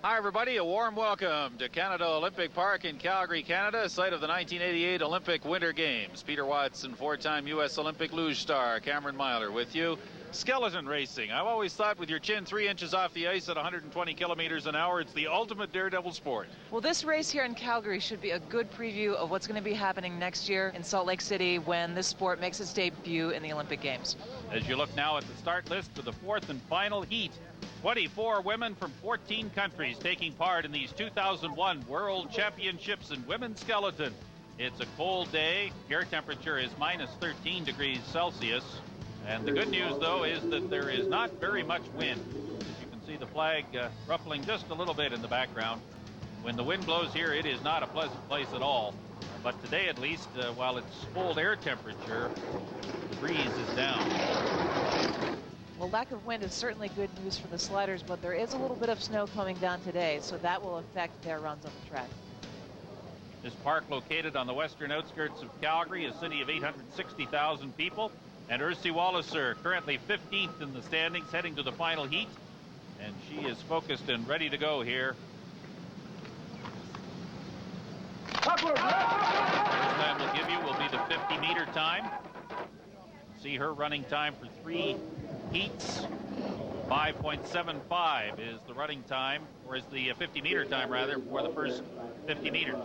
Hi, everybody. A warm welcome to Canada Olympic Park in Calgary, Canada, site of the 1988 Olympic Winter Games. Peter Watson, four-time U.S. Olympic luge star, Cameron Myler with you. Skeleton racing. I've always thought with your chin 3 inches off the ice at 120 kilometers an hour, it's the ultimate daredevil sport. Well, this race here in Calgary should be a good preview of what's going to be happening next year in Salt Lake City when this sport makes its debut in the Olympic Games. As you look now at the start list for the fourth and final heat, 24 women from 14 countries taking part in these 2001 World Championships in women's skeleton. It's a cold day. Air temperature is minus 13 degrees Celsius. And the good news, though, is that there is not very much wind. As you can see the flag ruffling just a little bit in the background. When the wind blows here, it is not a pleasant place at all. But today, at least, while it's cold air temperature, the breeze is down. Well, lack of wind is certainly good news for the sliders, but there is a little bit of snow coming down today, so that will affect their runs on the track. This park, located on the western outskirts of Calgary, a city of 860,000 people. And Ursi Walliser, currently 15th in the standings, heading to the final heat. And she is focused and ready to go here. First time we'll give you will be the 50-meter time. See her running time for 3 heats. 5.75 is the running time, or is the 50-meter time, rather, for the first 50 meters.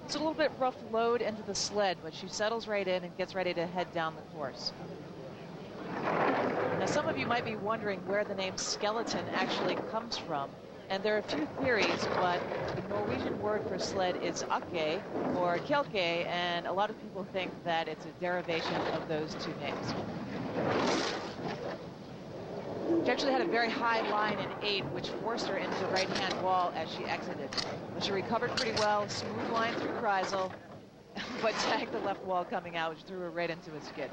It's a little bit rough load into the sled, but she settles right in and gets ready to head down the course. Now, some of you might be wondering where the name skeleton actually comes from. And there are a few theories, but the Norwegian word for sled is akke or kelke, and a lot of people think that it's a derivation of those two names. She actually had a very high line in 8, which forced her into the right-hand wall as she exited. But she recovered pretty well, smooth line through Kreisel, but tagged the left wall coming out, which threw her right into a skid.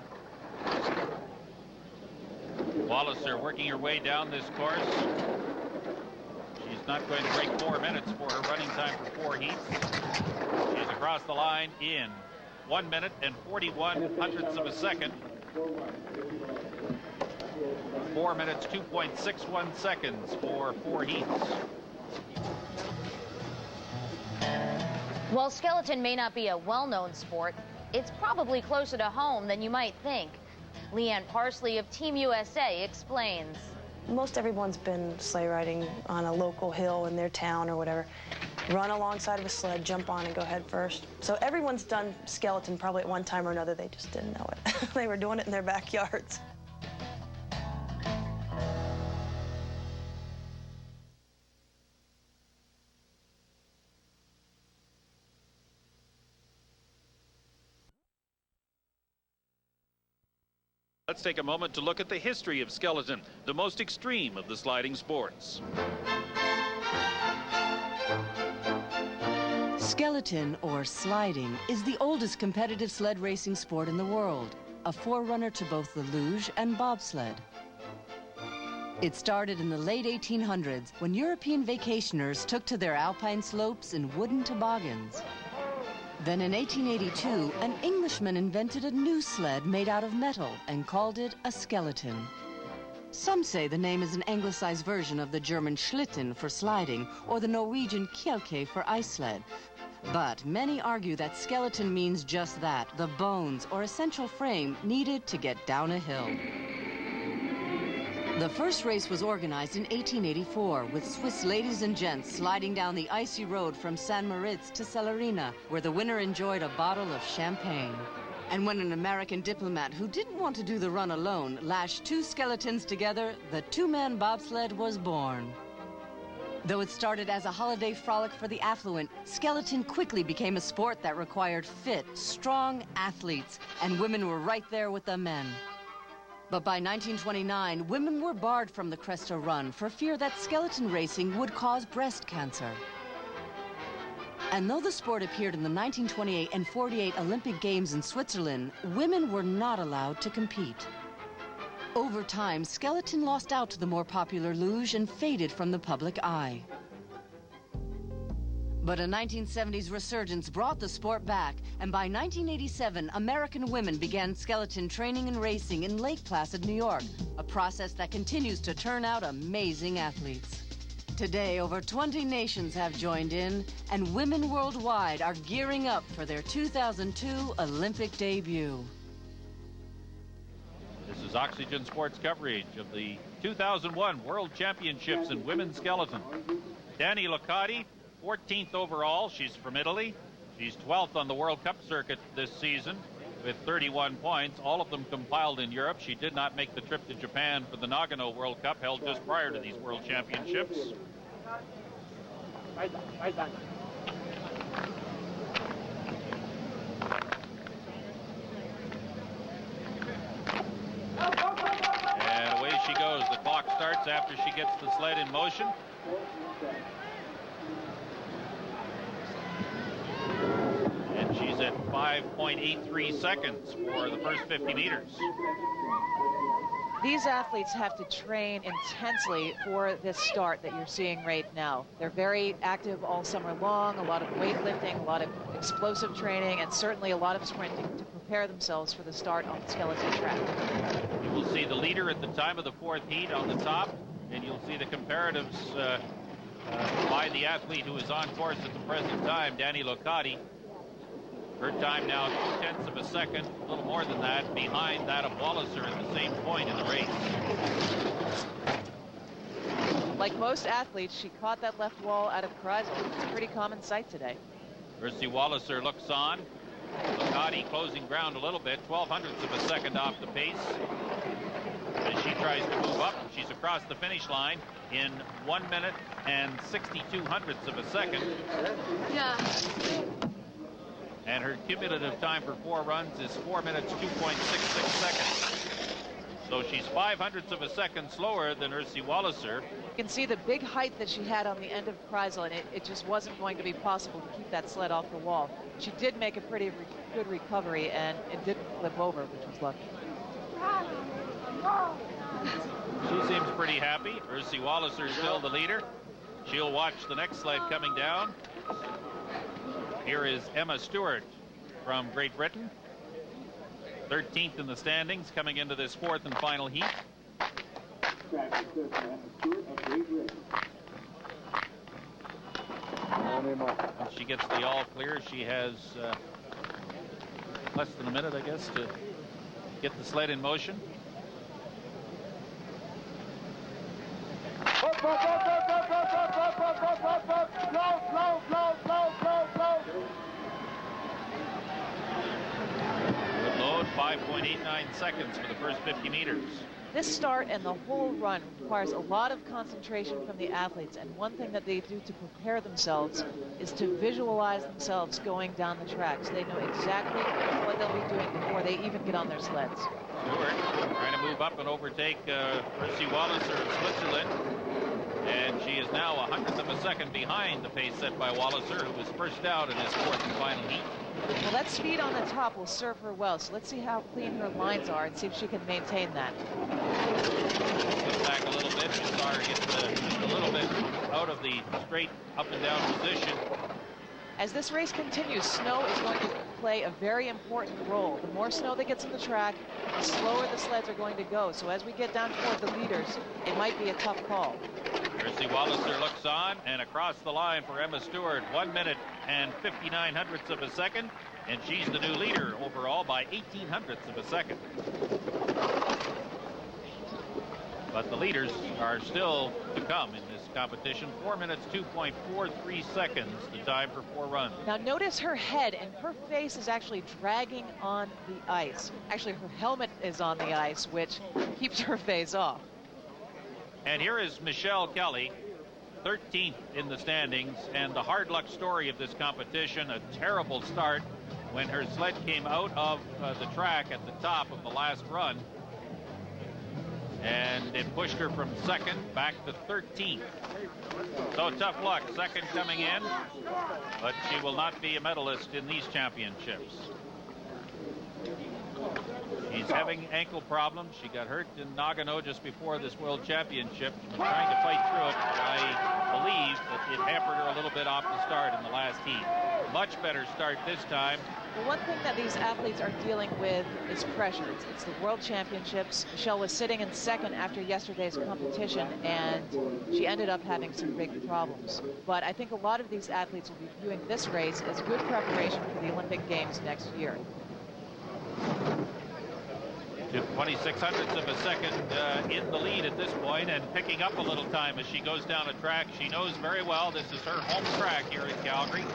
Walliser working her way down this course. She's not going to break 4 minutes for her running time for 4 heats. She's across the line in 1 minute and 41 hundredths of a second. 4 minutes, 2.61 seconds for 4 heats. While skeleton may not be a well-known sport, it's probably closer to home than you might think. Leanne Parsley of Team USA explains. Most everyone's been sleigh riding on a local hill in their town or whatever. Run alongside of a sled, jump on, and go head first. So everyone's done skeleton probably at one time or another. They just didn't know it. They were doing it in their backyards. Let's take a moment to look at the history of skeleton, the most extreme of the sliding sports. Skeleton, or sliding, is the oldest competitive sled racing sport in the world, a forerunner to both the luge and bobsled. It started in the late 1800s when European vacationers took to their alpine slopes in wooden toboggans. Then in 1882, an Englishman invented a new sled made out of metal and called it a skeleton. Some say the name is an anglicized version of the German Schlitten for sliding or the Norwegian Kjelke for ice sled. But many argue that skeleton means just that, the bones or essential frame needed to get down a hill. The first race was organized in 1884 with Swiss ladies and gents sliding down the icy road from San Moritz to Celerina, where the winner enjoyed a bottle of champagne. And when an American diplomat who didn't want to do the run alone lashed 2 skeletons together, the 2-man bobsled was born. Though it started as a holiday frolic for the affluent, skeleton quickly became a sport that required fit, strong athletes, and women were right there with the men. But by 1929, women were barred from the Cresta Run for fear that skeleton racing would cause breast cancer. And though the sport appeared in the 1928 and 48 Olympic Games in Switzerland, women were not allowed to compete. Over time, skeleton lost out to the more popular luge and faded from the public eye. But a 1970s resurgence brought the sport back, and by 1987, American women began skeleton training and racing in Lake Placid, New York, a process that continues to turn out amazing athletes. Today, over 20 nations have joined in, and women worldwide are gearing up for their 2002 Olympic debut. This is Oxygen Sports coverage of the 2001 World Championships in women's skeleton. Dani Loccati, 14th overall. She's from Italy. She's 12th on the World Cup circuit this season with 31 points, all of them compiled in Europe. She did not make the trip to Japan for the Nagano World Cup held just prior to these World Championships. And away she goes. The clock starts after she gets the sled in motion. And she's at 5.83 seconds for the first 50 meters. These athletes have to train intensely for this start that you're seeing right now. They're very active all summer long, a lot of weightlifting, a lot of explosive training, and certainly a lot of sprinting to prepare themselves for the start on the skeleton track. You will see the leader at the time of the fourth heat on the top, and you'll see the comparatives by the athlete who is on course at the present time, Dani Loccati. Her time now 0.2 of a second, a little more than that, behind that of Walliser at the same point in the race. Like most athletes, she caught that left wall out of Kreisel. It's a pretty common sight today. Percy Walliser looks on. Loccati closing ground a little bit, 0.12 of a second off the pace. As she tries to move up, she's across the finish line in 1 minute and 62 hundredths of a second. Yeah. And her cumulative time for 4 runs is 4 minutes, 2.66 seconds. So she's 0.05 of a second slower than Percy Walliser. You can see the big height that she had on the end of Kreisel, and it just wasn't going to be possible to keep that sled off the wall. She did make a pretty good recovery, and it didn't flip over, which was lucky. She seems pretty happy. Percy Walliser still the leader. She'll watch the next sled coming down. Here is Emma Stewart from Great Britain, 13th in the standings coming into this fourth and final heat. Once she gets the all clear, she has less than a minute, I guess, to get the sled in motion. Good load, 5.89 seconds for the first 50 meters. This start and the whole run requires a lot of concentration from the athletes, and one thing that they do to prepare themselves is to visualize themselves going down the track, so they know exactly what they'll be doing before they even get on their sleds. Stewart trying to move up and overtake Percy Walliser of Switzerland. And she is now 100th of a second behind the pace set by Walliser, who was first out in this fourth and final heat. Well, that speed on the top will serve her well, so let's see how clean her lines are and see if she can maintain that. Slip back a little bit. You saw her get just a little bit out of the straight up and down position. As this race continues, snow is going to play a very important role. The more snow that gets in the track, the slower the sleds are going to go. So as we get down toward the leaders, it might be a tough call. Percy Walliser looks on and across the line for Emma Stewart, 1 minute and 59 hundredths of a second, and she's the new leader overall by 18 hundredths of a second. But the leaders are still to come in this competition. 4 minutes, 2.43 seconds, the time for 4 runs. Now notice her head, and her face is actually dragging on the ice. Actually, her helmet is on the ice, which keeps her face off. And here is Michelle Kelly, 13th in the standings, and the hard luck story of this competition, a terrible start when her sled came out of the track at the top of the last run. And it pushed her from second back to 13th. So tough luck, second coming in, but she will not be a medalist in these championships. She's having ankle problems. She got hurt in Nagano just before this World Championship. She's been trying to fight through it, but I believe that it hampered her a little bit off the start in the last heat. Much better start this time. The one thing that these athletes are dealing with is pressure. It's the World Championships. Michelle was sitting in second after yesterday's competition, and she ended up having some big problems. But I think a lot of these athletes will be viewing this race as good preparation for the Olympic Games next year. To 26/100ths of a second in the lead at this point, and picking up a little time as she goes down a track she knows very well. This is her home track here in Calgary.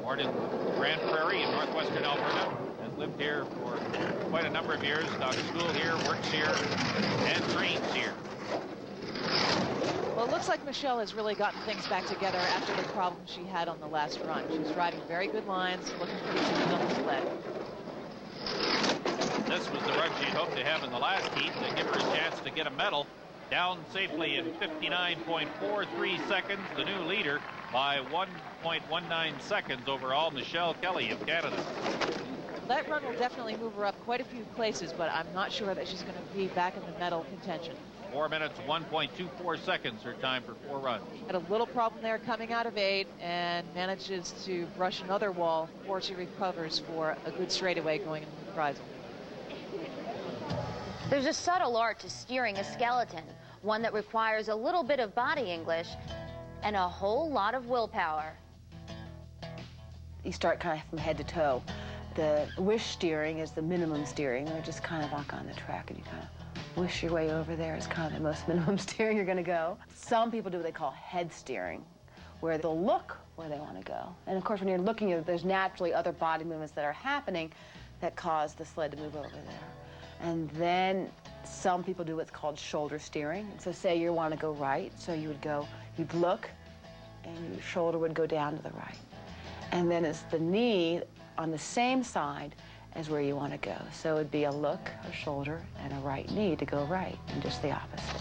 Born in Grand Prairie in northwestern Alberta, has lived here for quite a number of years, gone to school here, works here, and trains here. Well, it looks like Michelle has really gotten things back together after the problems she had on the last run. She's driving very good lines, looking pretty smooth on the sled. This was the run she'd hoped to have in the last heat to give her a chance to get a medal. Down safely in 59.43 seconds, the new leader by 1.19 seconds overall, Michelle Kelly of Canada. That run will definitely move her up quite a few places, but I'm not sure that she's going to be back in the medal contention. 4 minutes, 1.24 seconds, her time for 4 runs. Had a little problem there coming out of 8 and manages to brush another wall before she recovers for a good straightaway going into the reprisal. There's a subtle art to steering a skeleton, one that requires a little bit of body English and a whole lot of willpower. You start kind of from head to toe. The wish steering is the minimum steering. They're just kind of like on the track and you kind of wish your way over there. It's kind of the most minimum steering you're going to go. Some people do what they call head steering, where they'll look where they want to go. And of course, when you're looking, there's naturally other body movements that are happening that cause the sled to move over there. And then some people do what's called shoulder steering. So say you want to go right, so you would go, you'd look, and your shoulder would go down to the right. And then it's the knee on the same side as where you want to go. So it'd be a look, a shoulder, and a right knee to go right, and just the opposite.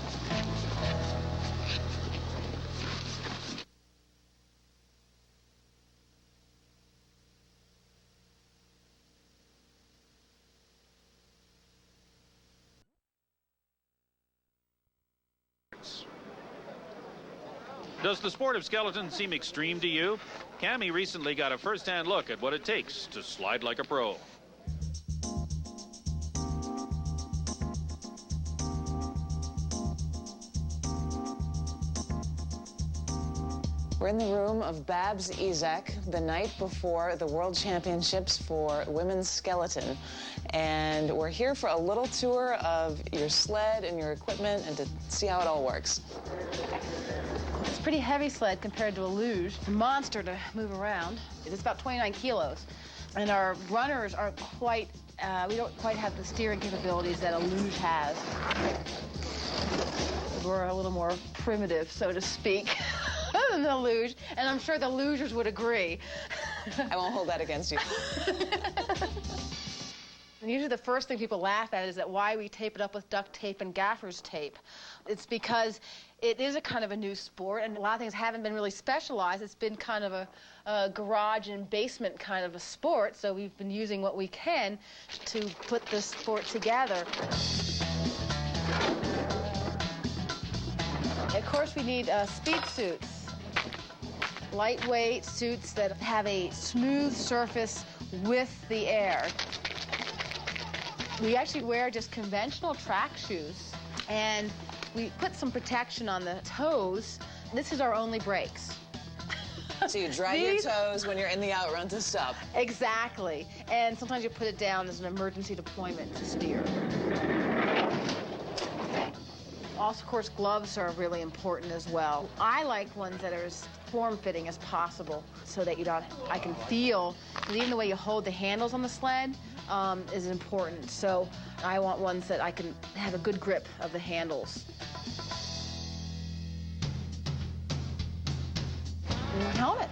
Does the sport of skeleton seem extreme to you? Cammie recently got a first-hand look at what it takes to slide like a pro. We're in the room of Babs Izak the night before the World Championships for women's skeleton. And we're here for a little tour of your sled and your equipment and to see how it all works. It's a pretty heavy sled compared to a luge. It's a monster to move around. It's about 29 kilos. And our runners aren't quite, we don't quite have the steering capabilities that a luge has. We're a little more primitive, so to speak, than the luge. And I'm sure the lugers would agree. I won't hold that against you. And usually the first thing people laugh at is that why we tape it up with duct tape and gaffer's tape. It's because it is a kind of a new sport, and a lot of things haven't been really specialized. It's been kind of a garage and basement kind of a sport, so we've been using what we can to put this sport together. Of course, we need speed suits. Lightweight suits that have a smooth surface with the air. We actually wear just conventional track shoes, and we put some protection on the toes. This is our only brakes. So you drag your toes when you're in the outrun to stop. Exactly. And sometimes you put it down as an emergency deployment to steer. Also, of course, gloves are really important as well. I like ones that are as form-fitting as possible so that I can feel, because even the way you hold the handles on the sled is important. So I want ones that I can have a good grip of the handles. And helmet.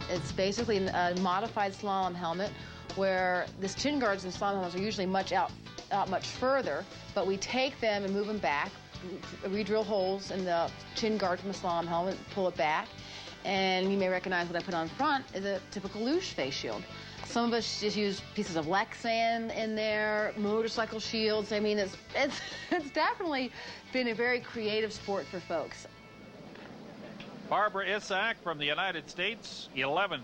It's basically a modified slalom helmet where the chin guards and slalom helmets are usually out much further, but we take them and move them back. We drill holes in the chin guard from the slalom helmet, pull it back, and you may recognize what I put on front is a typical luge face shield. Some of us just use pieces of Lexan in there, motorcycle shields. I mean, it's definitely been a very creative sport for folks. Barbara Issac from the United States, 11th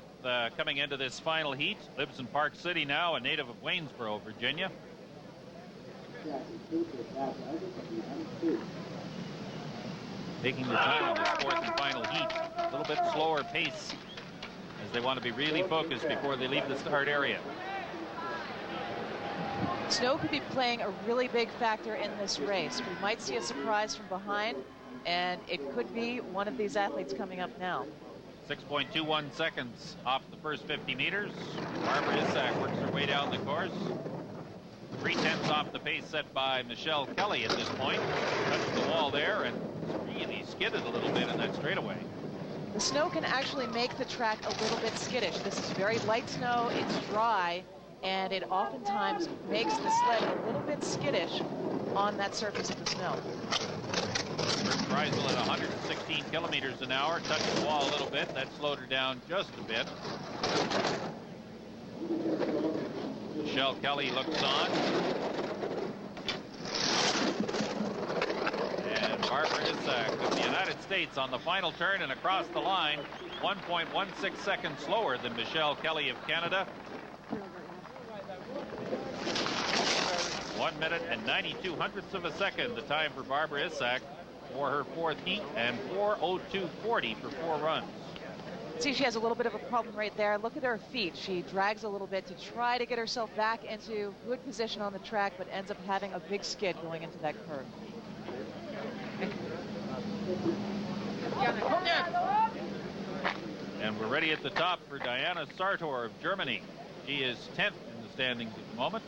coming into this final heat. Lives in Park City now, a native of Waynesboro, Virginia. Taking the time on this fourth and final heat. A little bit slower pace as they want to be really focused before they leave the start area. Snow could be playing a really big factor in this race. We might see a surprise from behind, and it could be one of these athletes coming up now. 6.21 seconds off the first 50 meters. Barbara Issac works her way down the course. 3/10 off the pace set by Michelle Kelly at this point. Touched the wall there and really skidded a little bit in that straightaway. The snow can actually make the track a little bit skittish. This is very light snow, it's dry, and it oftentimes makes the sled a little bit skittish on that surface of the snow. Kreisel at 116 kilometers an hour, touched the wall a little bit. That slowed her down just a bit. Michelle Kelly looks on. And Barbara Issac of the United States on the final turn and across the line, 1.16 seconds slower than Michelle Kelly of Canada. 1 minute and 92 hundredths of a second, the time for Barbara Issac for her fourth heat, and 4:02:40 for 4 runs. See, she has a little bit of a problem right there. Look at her feet. She drags a little bit to try to get herself back into good position on the track, but ends up having a big skid going into that curve. And we're ready at the top for Diana Sartor of Germany. She is 10th in the standings at the moment.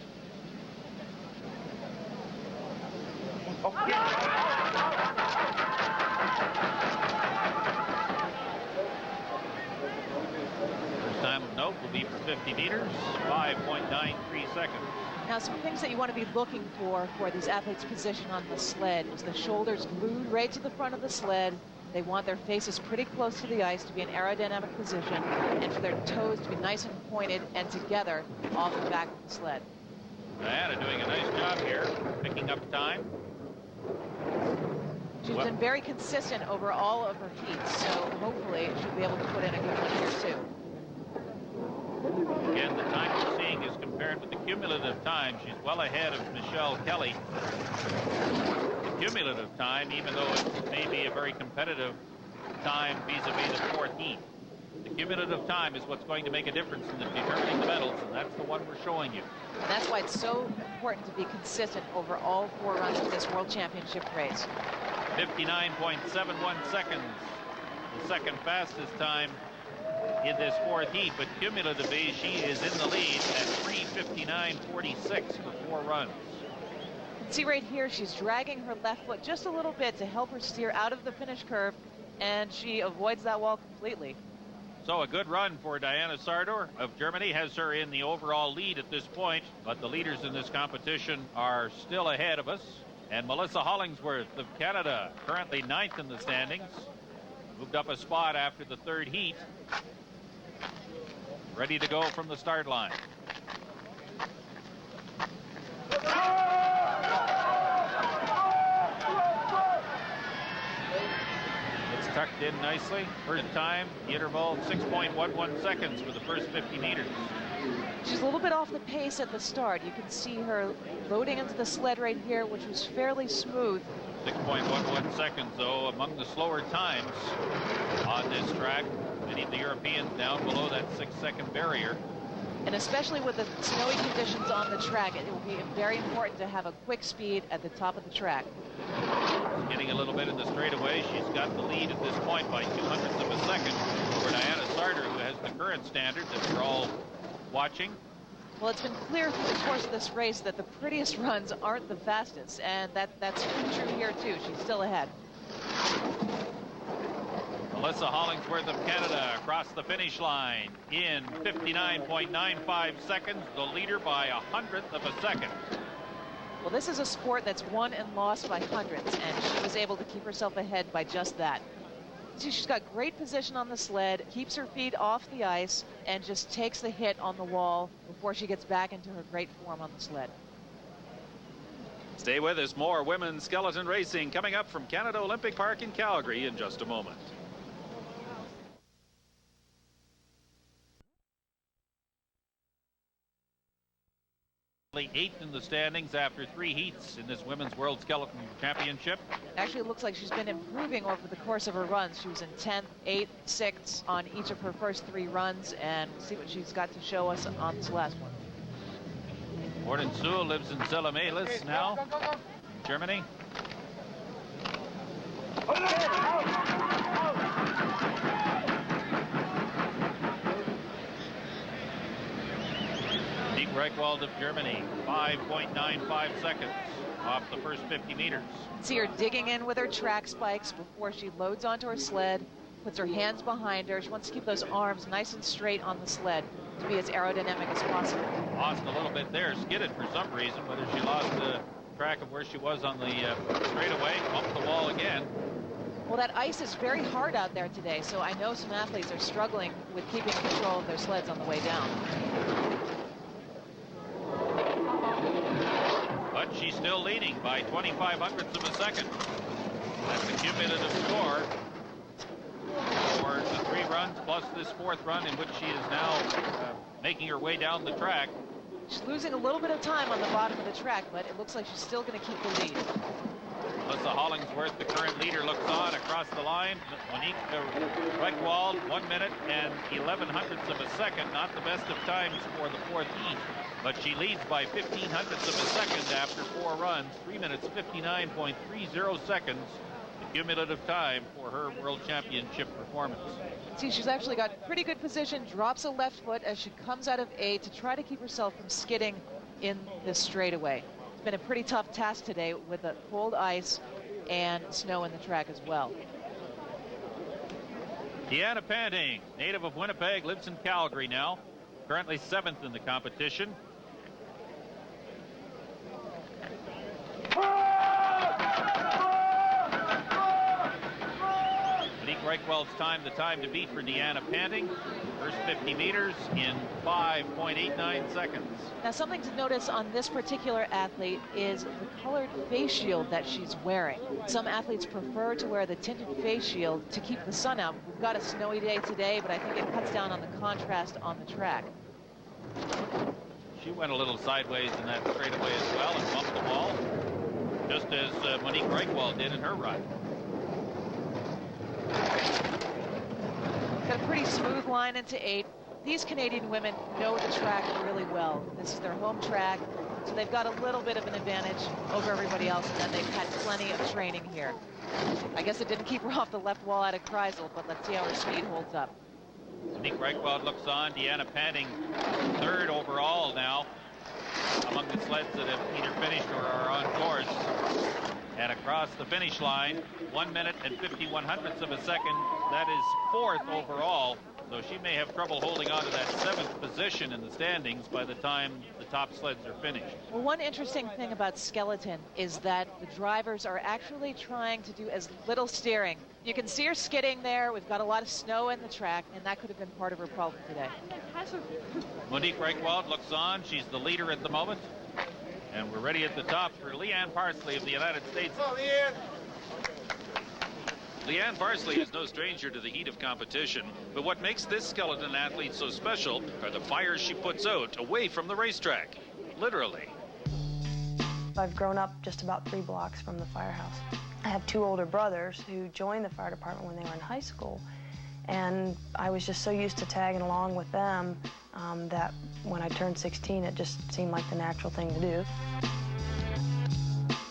First time of note will be for 50 meters, 5.93 seconds. Now, some things that you want to be looking for these athletes' position on the sled is the shoulders glued right to the front of the sled. They want their faces pretty close to the ice to be in aerodynamic position, and for their toes to be nice and pointed and together off the back of the sled. Diana doing a nice job here, picking up time. She's been very consistent over all of her heats, so hopefully she'll be able to put in a good one here too. Again, the time we're seeing is compared with the cumulative time. She's well ahead of Michelle Kelly. The cumulative time, even though it may be a very competitive time vis-a-vis the fourth heat. The cumulative time is what's going to make a difference in determining the medals, and that's the one we're showing you. And that's why it's so important to be consistent over all 4 runs of this World Championship race. 59.71 seconds, the second fastest time in this fourth heat, but cumulatively she is in the lead at 3:59.46 for 4 runs. See right here, she's dragging her left foot just a little bit to help her steer out of the finish curve, and she avoids that wall completely. So a good run for Diana Sartor of Germany, has her in the overall lead at this point, but the leaders in this competition are still ahead of us. And Melissa Hollingsworth of Canada, currently 9th in the standings, moved up a spot after the 3rd heat. Ready to go from the start line. It's tucked in nicely. First time, the interval 6.11 seconds for the first 50 meters. She's a little bit off the pace at the start. You can see her loading into the sled right here, which was fairly smooth. 6.11 seconds, though, among the slower times on this track. Many of the Europeans down below that 6-second barrier. And especially with the snowy conditions on the track, it will be very important to have a quick speed at the top of the track. Getting a little bit in the straightaway. She's got the lead at this point by 0.02 of a second over Diana Sartor, who has the current standard that we're all watching. Well, it's been clear through the course of this race that the prettiest runs aren't the fastest, and that's true here too. She's still ahead. Melissa Hollingsworth of Canada across the finish line in 59.95 seconds, the leader by 100th of a second. Well, this is a sport that's won and lost by hundredths, and she was able to keep herself ahead by just that. See, she's got great position on the sled, keeps her feet off the ice, and just takes the hit on the wall before she gets back into her great form on the sled. Stay with us. More women's skeleton racing coming up from Canada Olympic Park in Calgary in just a moment. Eighth in the standings after 3 heats in this Women's World Skeleton Championship. Actually, it looks like she's been improving over the course of her runs. She was in 10th, 8th, 6th on each of her first 3 runs, and we'll see what she's got to show us on this last one. Gordon Sewell lives in Zella-Mehlis now, in Germany. Nick Reichwald of Germany, 5.95 seconds off the first 50 meters. See her digging in with her track spikes before she loads onto her sled, puts her hands behind her. She wants to keep those arms nice and straight on the sled to be as aerodynamic as possible. Lost a little bit there, skidded for some reason, whether she lost track of where she was on the straightaway, bumped the wall again. Well, that ice is very hard out there today, so I know some athletes are struggling with keeping control of their sleds on the way down. But she's still leading by 25 hundredths of a second. That's the cumulative score for the 3 runs plus this 4th run in which she is now making her way down the track. She's losing a little bit of time on the bottom of the track, but it looks like she's still going to keep the lead. Melissa Hollingsworth, the current leader, looks on across the line. Monique Reichwald, 1 minute and 11 hundredths of a second. Not the best of times for the 4th heat, but she leads by 15 hundredths of a second after 4 runs. 3 minutes, 59.30 seconds. The cumulative time for her World Championship performance. See, she's actually got pretty good position, drops a left foot as she comes out of 8 to try to keep herself from skidding in this straightaway. It's been a pretty tough task today with the cold ice and snow in the track as well. Deanna Panting, native of Winnipeg, lives in Calgary now. Currently 7th in the competition. Monique Reichwald's time, the time to beat for Deanna Panting. First 50 meters in 5.89 seconds. Now, something to notice on this particular athlete is the colored face shield that she's wearing. Some athletes prefer to wear the tinted face shield to keep the sun out. We've got a snowy day today, but I think it cuts down on the contrast on the track. She went a little sideways in that straightaway as well and bumped the wall, just as Monique Reichwald did in her run. Got a pretty smooth line into 8. These Canadian women know the track really well. This is their home track, so they've got a little bit of an advantage over everybody else, and then they've had plenty of training here. I guess it didn't keep her off the left wall out of Kreisel, but let's see how her speed holds up. Monique Reichwald looks on. Deanna Panting 3rd overall now among the sleds that have either finished or are on course. And across the finish line, 1 minute and 51 hundredths of a second. That is 4th overall. So she may have trouble holding on to that 7th position in the standings by the time the top sleds are finished. Well, one interesting thing about skeleton is that the drivers are actually trying to do as little steering. You can see her skidding there. We've got a lot of snow in the track, and that could have been part of her problem today. Monique Reichwald looks on. She's the leader at the moment. And we're ready at the top for Leanne Parsley of the United States. Oh, Leanne. Leanne Parsley is no stranger to the heat of competition, but what makes this skeleton athlete so special are the fires she puts out away from the racetrack, literally. I've grown up just about 3 blocks from the firehouse. I have 2 older brothers who joined the fire department when they were in high school, and I was just so used to tagging along with them that when I turned 16, it just seemed like the natural thing to do.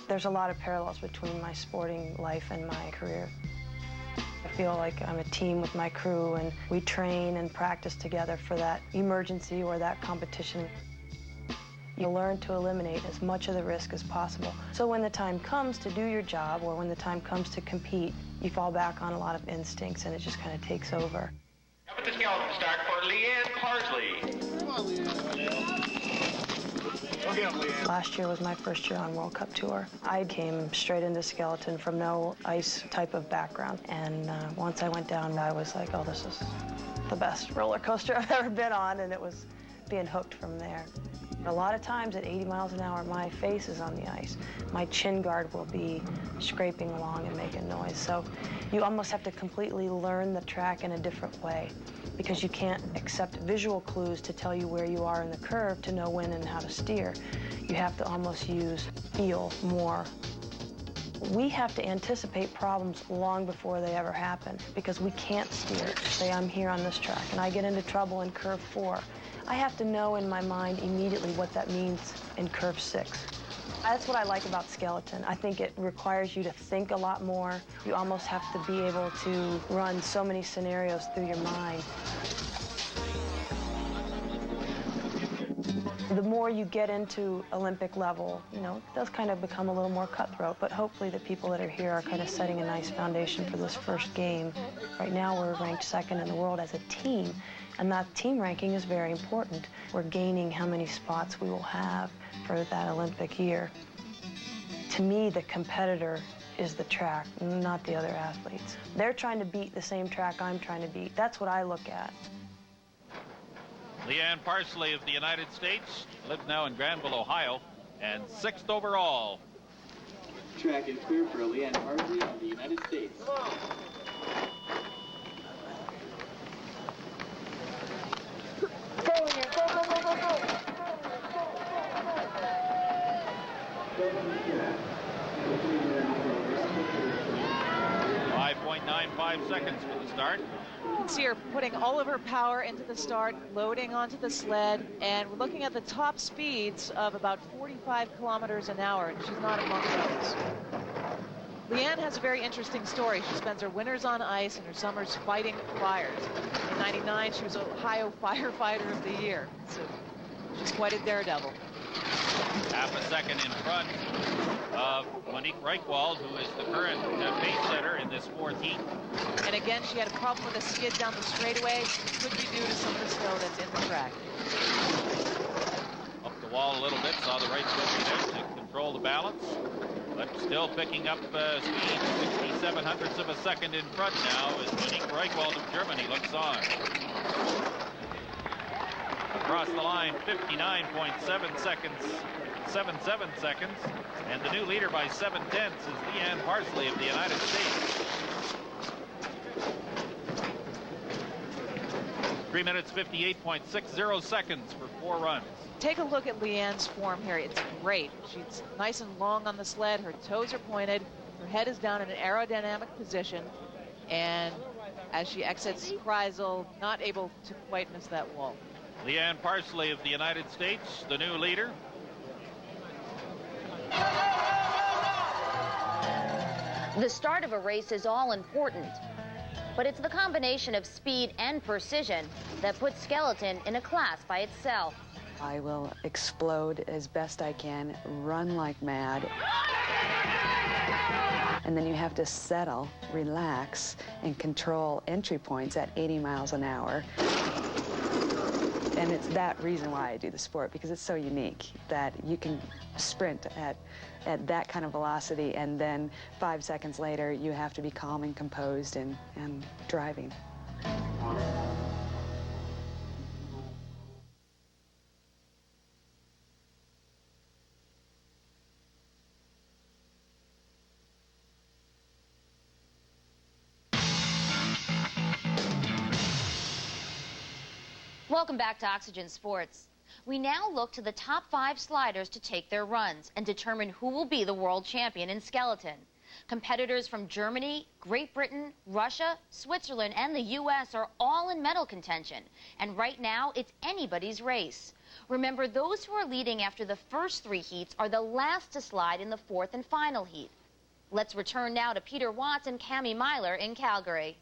There's a lot of parallels between my sporting life and my career. I feel like I'm a team with my crew, and we train and practice together for that emergency or that competition. You learn to eliminate as much of the risk as possible. So when the time comes to do your job, or when the time comes to compete, you fall back on a lot of instincts, and it just kind of takes over. Up at the skeleton start for Leanne Parsley. Come on, Leanne. Last year was my first year on World Cup Tour. I came straight into skeleton from no ice type of background. And once I went down, I was like, oh, this is the best roller coaster I've ever been on, and it was being hooked from there. A lot of times at 80 miles an hour, my face is on the ice. My chin guard will be scraping along and making noise. So you almost have to completely learn the track in a different way, because you can't accept visual clues to tell you where you are in the curve to know when and how to steer. You have to almost use feel more. We have to anticipate problems long before they ever happen, because we can't steer. Say I'm here on this track and I get into trouble in curve 4. I have to know in my mind immediately what that means in curve 6. That's what I like about skeleton. I think it requires you to think a lot more. You almost have to be able to run so many scenarios through your mind. The more you get into Olympic level, you know, it does kind of become a little more cutthroat, but hopefully the people that are here are kind of setting a nice foundation for this first game. Right now we're ranked 2nd in the world as a team, and that team ranking is very important. We're gaining how many spots we will have for that Olympic year. To me, the competitor is the track, not the other athletes. They're trying to beat the same track I'm trying to beat. That's what I look at. Leanne Parsley of the United States lives now in Granville, Ohio, and 6th overall. Track is clear for Leanne Parsley of the United States. Go, Leanne, go, go, go, go, go! 5.95 seconds for the start. You can see her putting all of her power into the start, loading onto the sled, and we're looking at the top speeds of about 45 kilometers an hour, and she's not among those. Leanne has a very interesting story. She spends her winters on ice and her summers fighting fires. In '99, she was Ohio Firefighter of the Year, so she's quite a daredevil. Half a second in front of Monique Reichwald, who is the current pace setter in this 4th heat. And again, she had a problem with a skid down the straightaway. It could be due to some of the snow that's in the track. Up the wall a little bit, saw the right foot there to control the balance, but still picking up speed. 67 hundredths of a second in front now as Monique Reichwald of Germany looks on. Across the line, 59.7 seconds, 77 seconds, and the new leader by 7/10 is Leanne Parsley of the United States. 3 minutes, 58.60 seconds for 4 runs. Take a look at Leanne's form here. It's great. She's nice and long on the sled. Her toes are pointed. Her head is down in an aerodynamic position. And as she exits Kreisel, not able to quite miss that wall. Leanne Parsley of the United States, the new leader. The start of a race is all important, but it's the combination of speed and precision that puts skeleton in a class by itself. I will explode as best I can, run like mad. And then you have to settle, relax, and control entry points at 80 miles an hour. And it's that reason why I do the sport, because it's so unique that you can sprint at that kind of velocity, and then 5 seconds later, you have to be calm and composed and driving. Welcome back to Oxygen Sports. We now look to the top 5 sliders to take their runs and determine who will be the world champion in skeleton. Competitors from Germany, Great Britain, Russia, Switzerland, and the U.S. are all in medal contention. And right now, it's anybody's race. Remember, those who are leading after the first 3 heats are the last to slide in the 4th and final heat. Let's return now to Peter Watts and Cami Myler in Calgary.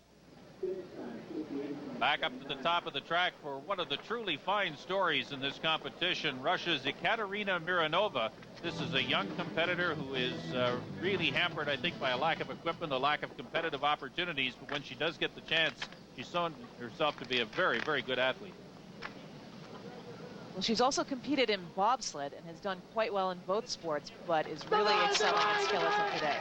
Back up to the top of the track for one of the truly fine stories in this competition, Russia's Ekaterina Mironova. This is a young competitor who is really hampered, I think, by a lack of equipment, a lack of competitive opportunities. But when she does get the chance, she's shown herself to be a very, very good athlete. Well, she's also competed in bobsled and has done quite well in both sports, but is really excelling in skeleton today.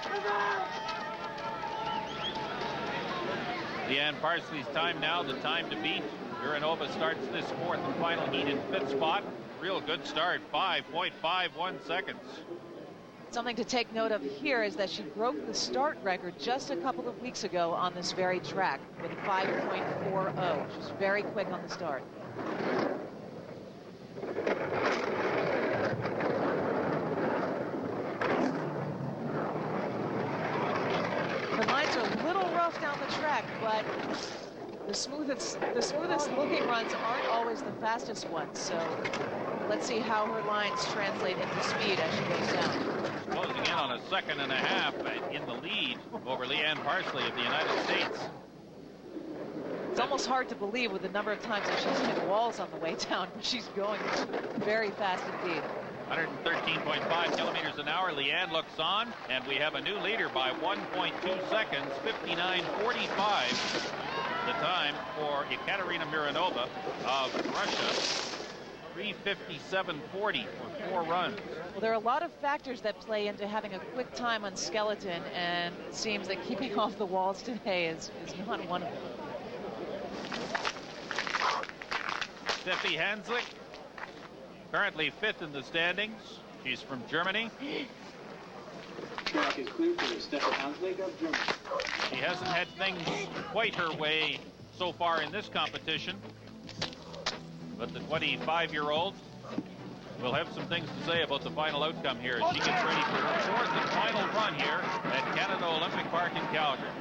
Leanne Parsley's time now, the time to beat. Mironova starts this fourth and final heat in fifth spot. Real good start, 5.51 seconds. Something to take note of here is that she broke the start record just a couple of weeks ago on this very track with 5.40. She's very quick on the start. The lines are a little rough down the track, but the smoothest looking runs aren't always the fastest ones. So let's see how her lines translate into speed as she goes down. Closing in on a second and a half in the lead over Leanne Parsley of the United States. It's almost hard to believe with the number of times that she's hit walls on the way down, but she's going very fast indeed. 113.5 kilometers an hour. Leanne looks on, and we have a new leader by 1.2 seconds, 59.45. The time for Ekaterina Mironova of Russia. 3:57.40 for 4 runs. Well, there are a lot of factors that play into having a quick time on skeleton, and it seems that keeping off the walls today is not one of them. Steffi Hanslick, currently 5th in the standings. She's from Germany. Track is clear for Steffi Hanslick of Germany. She hasn't had things quite her way so far in this competition, but the 25-year-old will have some things to say about the final outcome here as she gets ready for her 4th and final run here at Canada Olympic Park in Calgary.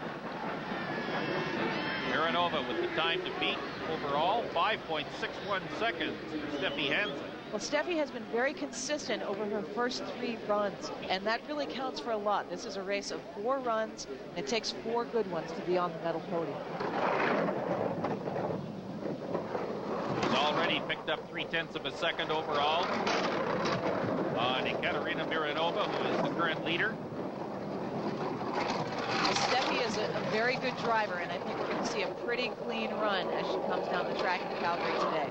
Mironova with the time to beat overall, 5.61 seconds. Steffi Hanslick. Well, Steffi has been very consistent over her first 3 runs, and that really counts for a lot. This is a race of 4 runs, and it takes 4 good ones to be on the medal podium. She's already picked up 0.3 of a second overall on Ekaterina Mironova, who is the current leader. Well, Steffi is a very good driver, and I think we're going to see a pretty clean run as she comes down the track in Calgary today.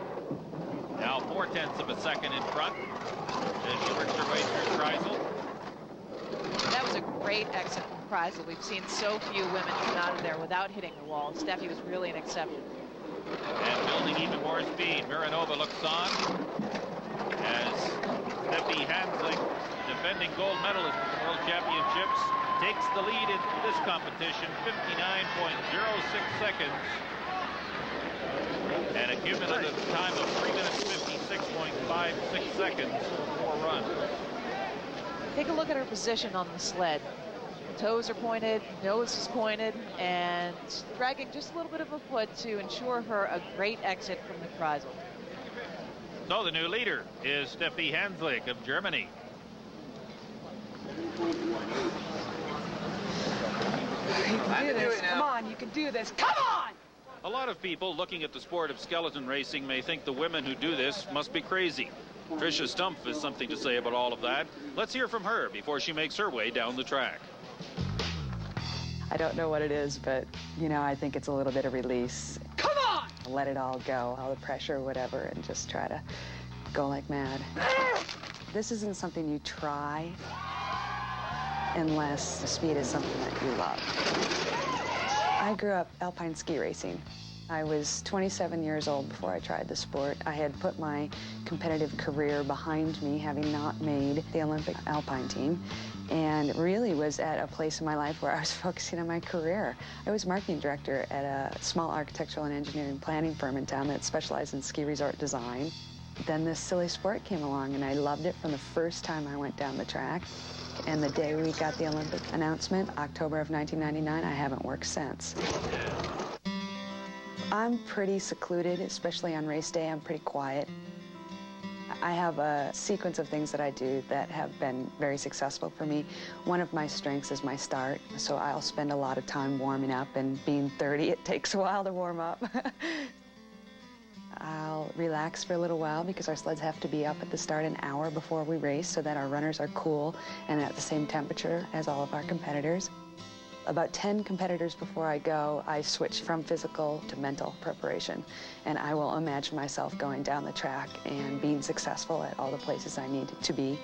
Now 0.4 of a second in front as she works her way through Kreisel. That was a great exit from Kreisel. We've seen so few women come out of there without hitting the wall. Steffi was really an exception. And building even more speed, Mironova looks on as Steffi Hanslick, defending gold medalist at the World Championships, takes the lead in this competition, 59.06 seconds. And a cumulative time of 3 minutes 56.56 seconds for 4 runs. Take a look at her position on the sled. Toes are pointed, nose is pointed, and dragging just a little bit of a foot to ensure her a great exit from the Kreisel. So the new leader is Steffi Hanslick of Germany. You can do this. Come on, you can do this. Come on! A lot of people looking at the sport of skeleton racing may think the women who do this must be crazy. Tricia Stumpf has something to say about all of that. Let's hear from her before she makes her way down the track. I don't know what it is, but, you know, I think it's a little bit of release. Come on! Let it all go, all the pressure, whatever, and just try to go like mad. This isn't something you try unless the speed is something that you love. I grew up alpine ski racing. I was 27 years old before I tried the sport. I had put my competitive career behind me, having not made the Olympic alpine team, and really was at a place in my life where I was focusing on my career. I was marketing director at a small architectural and engineering planning firm in town that specialized in ski resort design. Then this silly sport came along, and I loved it from the first time I went down the track. And the day we got the Olympic announcement, October of 1999, I haven't worked since. I'm pretty secluded, especially on race day. I'm pretty quiet. I have a sequence of things that I do that have been very successful for me. One of my strengths is my start, so I'll spend a lot of time warming up, and being 30, it takes a while to warm up. I'll relax for a little while because our sleds have to be up at the start an hour before we race so that our runners are cool and at the same temperature as all of our competitors. About 10 competitors before I go, I switch from physical to mental preparation. And I will imagine myself going down the track and being successful at all the places I need to be.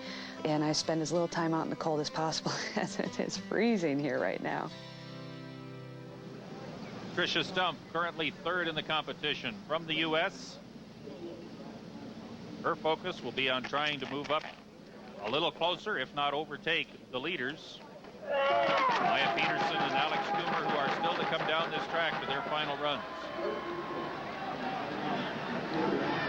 And I spend as little time out in the cold as possible, as it is freezing here right now. Tricia Stump, currently third in the competition from the U.S. Her focus will be on trying to move up a little closer, if not overtake the leaders, Maya Peterson and Alex Coomer, who are still to come down this track for their final runs.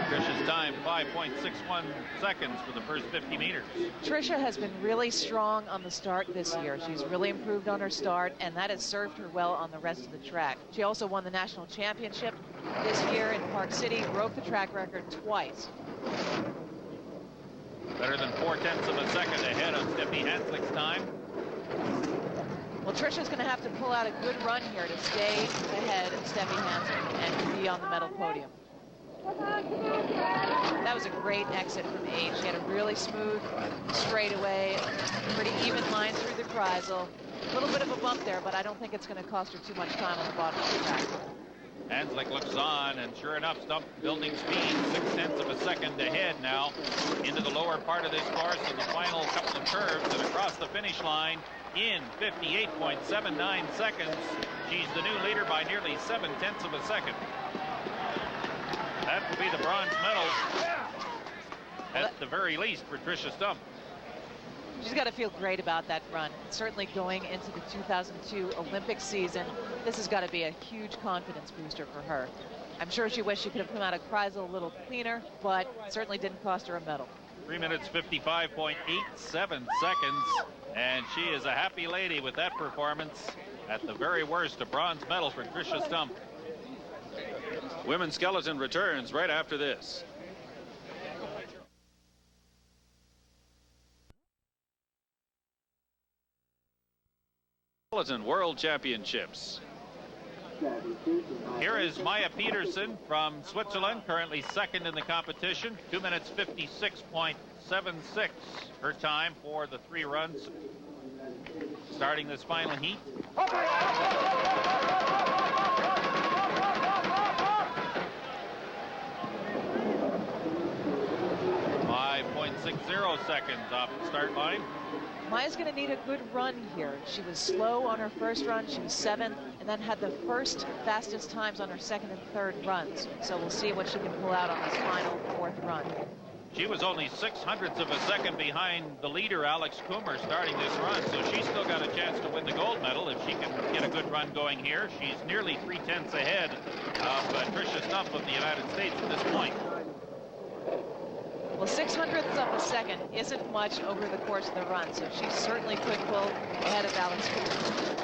Tricia's time, 5.61 seconds for the first 50 meters. Tricia has been really strong on the start this year. She's really improved on her start, and that has served her well on the rest of the track. She also won the national championship this year in Park City, broke the track record twice. Better than 0.4 of a second ahead of Steffi Hanslick's time. Well, Tricia's going to have to pull out a good run here to stay ahead of Steffi Hanslick and to be on the medal podium. That was a great exit from 8. She had a really smooth straightaway, pretty even line through the Kreisel. A little bit of a bump there, but I don't think it's going to cost her too much time on the bottom of the track. Hanslick looks on, and sure enough, Stump building speed, 0.6 of a second ahead now into the lower part of this course in the final couple of curves and across the finish line in 58.79 seconds. She's the new leader by nearly 0.7 of a second. That will be the bronze medal at the very least for Tricia Stump. She's got to feel great about that run. Certainly going into the 2002 Olympic season, this has got to be a huge confidence booster for her. I'm sure she wished she could have come out of Kreisel a little cleaner, but it certainly didn't cost her a medal. 3 minutes 55.87 seconds, and she is a happy lady with that performance. At the very worst, a bronze medal for Tricia Stump. Women's skeleton returns right after this. Skeleton World Championships. Here is Maya Peterson from Switzerland, currently second in the competition. 2 minutes 56.76 her time for the 3 runs starting this final heat. 5.60 seconds off the start line. Maya's going to need a good run here. She was slow on her first run. She was 7th, and then had the first fastest times on her 2nd and 3rd runs. So we'll see what she can pull out on this final 4th run. She was only 0.06 of a second behind the leader, Alex Coomer, starting this run. So she's still got a chance to win the gold medal if she can get a good run going here. She's nearly 0.3 ahead of Tricia Stump of the United States at this point. Well, 0.06 of a second isn't much over the course of the run, so she certainly could pull ahead of Alex Coomer.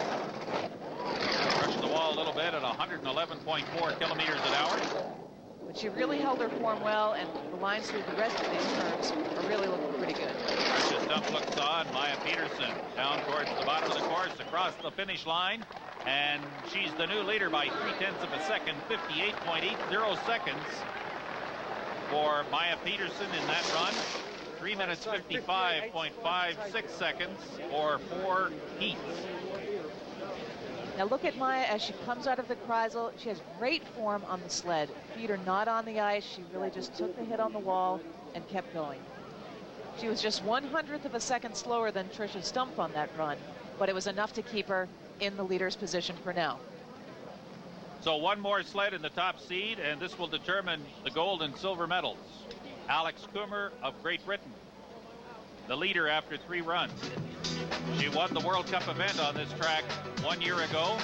Brushed the wall a little bit at 111.4 kilometers an hour. But she really held her form well, and the lines through the rest of these curves are really looking pretty good. Tricia Stump looks on. Maya Peterson down towards the bottom of the course, across the finish line, and she's the new leader by 0.3 of a second, 58.80 seconds. For Maya Peterson in that run, 3 minutes 55.56 seconds for 4 heats. Now look at Maya as she comes out of the Kreisel. She has great form on the sled. Feet are not on the ice. She really just took the hit on the wall and kept going. She was just 1/100th of a second slower than Tricia Stump on that run, but it was enough to keep her in the leader's position for now. So one more sled in the top seed, and this will determine the gold and silver medals. Alex Coomer of Great Britain, the leader after 3 runs. She won the World Cup event on this track 1 year ago.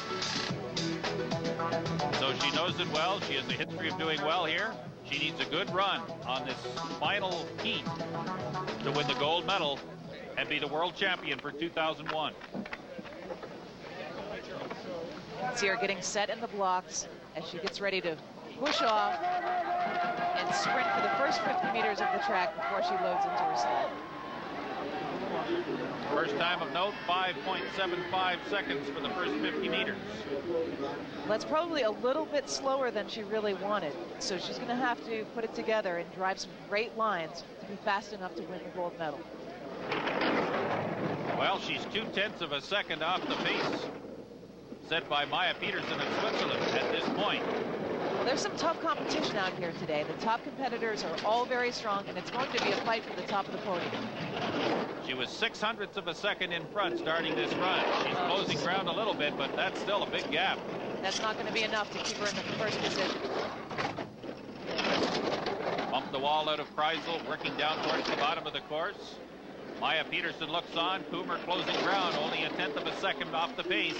So she knows it well. She has a history of doing well here. She needs a good run on this final heat to win the gold medal and be the world champion for 2001. See her getting set in the blocks as she gets ready to push off and sprint for the first 50 meters of the track before she loads into her sled. First time of note, 5.75 seconds for the first 50 meters. That's probably a little bit slower than she really wanted. So she's going to have to put it together and drive some great lines to be fast enough to win the gold medal. Well, she's 0.2 of a second off the pace set by Maya Peterson of Switzerland at this point. Well, there's some tough competition out here today. The top competitors are all very strong, and it's going to be a fight for the top of the podium. She was 0.06 of a second in front starting this run. She's closing ground a little bit, but that's still a big gap. That's not going to be enough to keep her in the first position. Bump the wall out of Kreisel, working down towards the bottom of the course. Maya Peterson looks on. Coomer closing ground, only 1/10 of a second off the pace,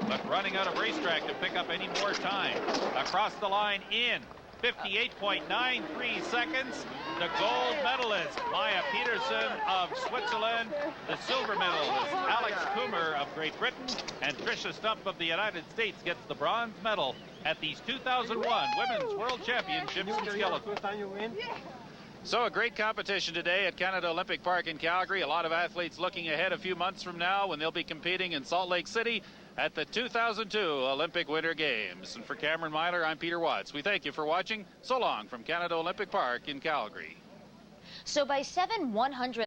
but running out of racetrack to pick up any more time. Across the line in 58.93 seconds. The gold medalist, Maya Peterson of Switzerland. The silver medalist, Alex Coomer of Great Britain. And Tricia Stump of the United States gets the bronze medal at these 2001 Women's World Championships in skeleton. So a great competition today at Canada Olympic Park in Calgary. A lot of athletes looking ahead a few months from now when they'll be competing in Salt Lake City at the 2002 Olympic Winter Games. And for Cameron Myler, I'm Peter Watts. We thank you for watching. So long from Canada Olympic Park in Calgary. So by 7/100